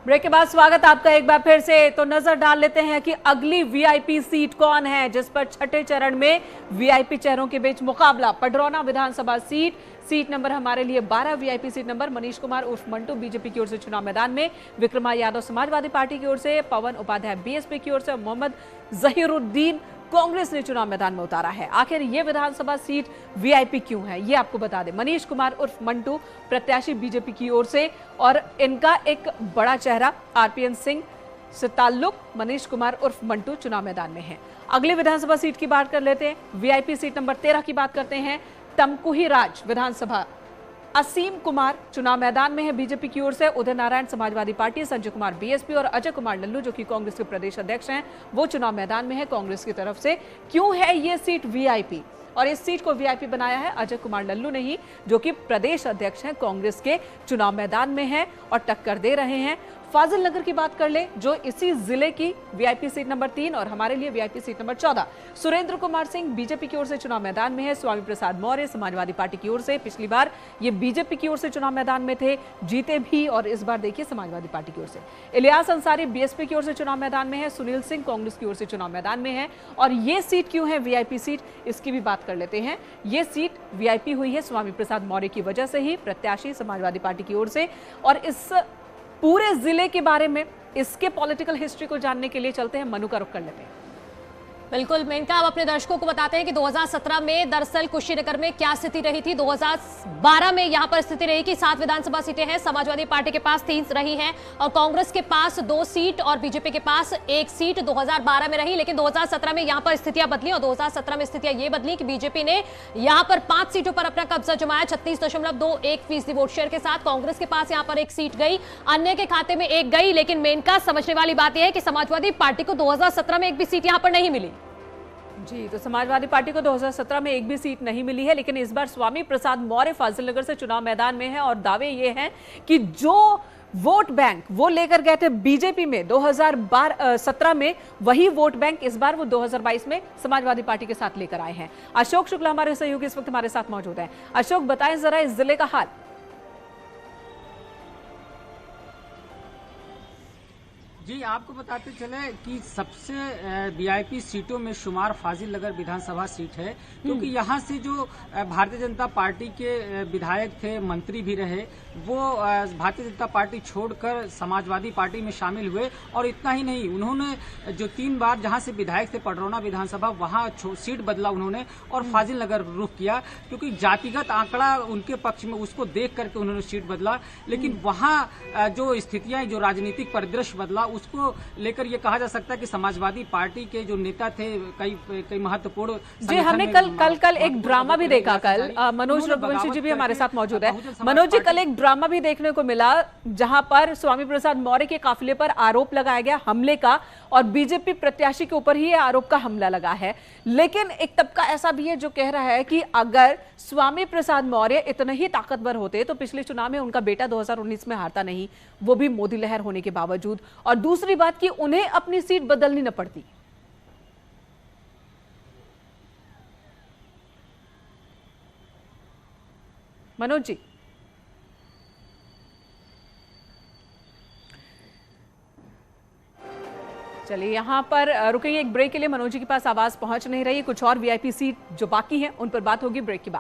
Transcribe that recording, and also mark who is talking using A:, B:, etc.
A: Break के बाद स्वागत आपका एक बार फिर से। तो नजर डाल लेते हैं कि अगली वीआईपी सीट कौन है जिस पर छठे चरण में वीआईपी चेहरों के बीच मुकाबला। पडरौना विधानसभा सीट नंबर हमारे लिए 12 VIP seat number. Manish Kumar उर्फ मंटू बीजेपी की ओर से चुनाव मैदान में, विक्रमा यादव समाजवादी पार्टी की ओर से, पवन उपाध्याय बीएसपी की ओर से, मोहम्मद जहीरुद्दीन कांग्रेस ने चुनाव मैदान में उतारा है। आखिर ये विधानसभा सीट वीआईपी क्यों है ये आपको बता दें। मनीष कुमार उर्फ मंटू प्रत्याशी बीजेपी की ओर से और इनका एक बड़ा चेहरा आरपीएन सिंह से ताल्लुक मनीष कुमार उर्फ मंटू चुनाव मैदान में है। अगली विधानसभा सीट की बात कर लेते हैं। वीआईपी सीट नंबर 13 की बात करते हैं। तमकुही राज विधानसभा, असीम कुमार चुनाव मैदान में है बीजेपी की ओर से, उदय नारायण समाजवादी पार्टी, संजय कुमार बीएसपी और अजय कुमार लल्लू जो कि कांग्रेस के प्रदेश अध्यक्ष हैं वो चुनाव मैदान में है कांग्रेस की तरफ से। क्यों है ये सीट वीआईपी? और इस सीट को वीआईपी बनाया है अजय कुमार लल्लू ने ही, जो कि प्रदेश अध्यक्ष हैं कांग्रेस के, चुनाव मैदान में है और टक्कर दे रहे हैं। फाजिल नगर की बात कर ले जो इसी जिले की वीआईपी सीट नंबर 3 और हमारे लिए VIP seat number 14। Surendra Kumar Singh BJP की ओर से चुनाव मैदान में है। स्वामी प्रसाद मौर्य समाजवादी पार्टी की ओर से, पिछली बार ये बीजेपी की ओर से चुनाव मैदान में थे, जीते भी, और इस बार देखिए समाजवादी पार्टी की ओर से। इलियास अंसारी बीएसपी की ओर से चुनाव मैदान में है। सुनील सिंह कांग्रेस की ओर से चुनाव मैदान में है। और ये सीट क्यों है वीआईपी सीट, इसकी भी बात कर लेते हैं। ये सीट वीआईपी हुई है स्वामी प्रसाद मौर्य की वजह से ही, प्रत्याशी समाजवादी पार्टी की ओर से। और इस पूरे जिले के बारे में, इसके पॉलिटिकल हिस्ट्री को जानने के लिए चलते हैं, मनु का रुख कर लेते हैं।
B: बिल्कुल मेनका, अब अपने दर्शकों को बताते हैं कि 2017 में दरअसल कुशीनगर में क्या स्थिति रही थी। 2012 में यहां पर स्थिति रही कि 7 विधानसभा सीटें हैं, समाजवादी पार्टी के पास 3 रही हैं और कांग्रेस के पास 2 सीट और बीजेपी के पास 1 सीट 2012 में रही। लेकिन 2017 में यहां पर स्थितियां बदली और 2017 में स्थितियां ये बदली कि बीजेपी ने यहां पर 5 सीटों पर अपना कब्जा जमाया 36.21% वोट शेयर के साथ। कांग्रेस के पास यहां पर 1 सीट गई, अन्य के खाते में 1 गई। लेकिन मेनका, समझने वाली बात यह है कि समाजवादी पार्टी को 2017 में 1 भी सीट यहां पर नहीं मिली।
A: जी, तो समाजवादी पार्टी को 2017 में 1 भी सीट नहीं मिली है। लेकिन इस बार स्वामी प्रसाद मौर्य फाजिल नगर से चुनाव मैदान में है और दावे ये हैं कि जो वोट बैंक वो लेकर गए थे बीजेपी में 2017 में, वही वोट बैंक इस बार वो 2022 में समाजवादी पार्टी के साथ लेकर आए हैं। अशोक शुक्ला हमारे सहयोगी इस वक्त हमारे साथ मौजूद हैं। अशोक, बताएं जरा इस जिले का हाल।
C: जी, आपको बताते चले कि सबसे वीआईपी सीटों में शुमार फाजिल नगर विधानसभा सीट है, क्योंकि यहाँ से जो भारतीय जनता पार्टी के विधायक थे, मंत्री भी रहे, वो भारतीय जनता पार्टी छोड़कर समाजवादी पार्टी में शामिल हुए। और इतना ही नहीं, उन्होंने जो 3 बार जहाँ से विधायक थे पडरौना विधानसभा, वहाँ सीट बदला उन्होंने और फाजिल नगर रुख किया, क्योंकि जातिगत आंकड़ा उनके पक्ष में, उसको देख करके उन्होंने सीट बदला। लेकिन वहाँ जो स्थितियां, जो राजनीतिक परिदृश्य बदला, उसको लेकर ये कहा जा सकता है कि समाजवादी पार्टी के जो नेता थे, कई महत्वपूर्ण,
A: जी हमने कल एक ड्रामा भी देखा। कल मनोज रघुवंशी जी भी हमारे साथ मौजूद है। मनोज जी, कल एक ड्रामा भी देखने को मिला जहां पर स्वामी प्रसाद मौर्य के काफिले पर आरोप लगाया गया हमले का, और बीजेपी प्रत्याशी के ऊपर ही आरोप का हमला लगा है। लेकिन एक तबका ऐसा भी है जो कह रहा है कि अगर स्वामी प्रसाद मौर्य इतने ही ताकतवर होते तो पिछले चुनाव में उनका बेटा 2019 में हारता नहीं, वो भी मोदी लहर होने के बावजूद। और दूसरी बात कि उन्हें अपनी सीट बदलनी न पड़ती। मनोज जी, चलिए यहां पर रुकेंगे एक ब्रेक के लिए। मनोज जी के पास आवाज पहुंच नहीं रही। कुछ और वीआईपी सीट जो बाकी हैं उन पर बात होगी ब्रेक के बाद।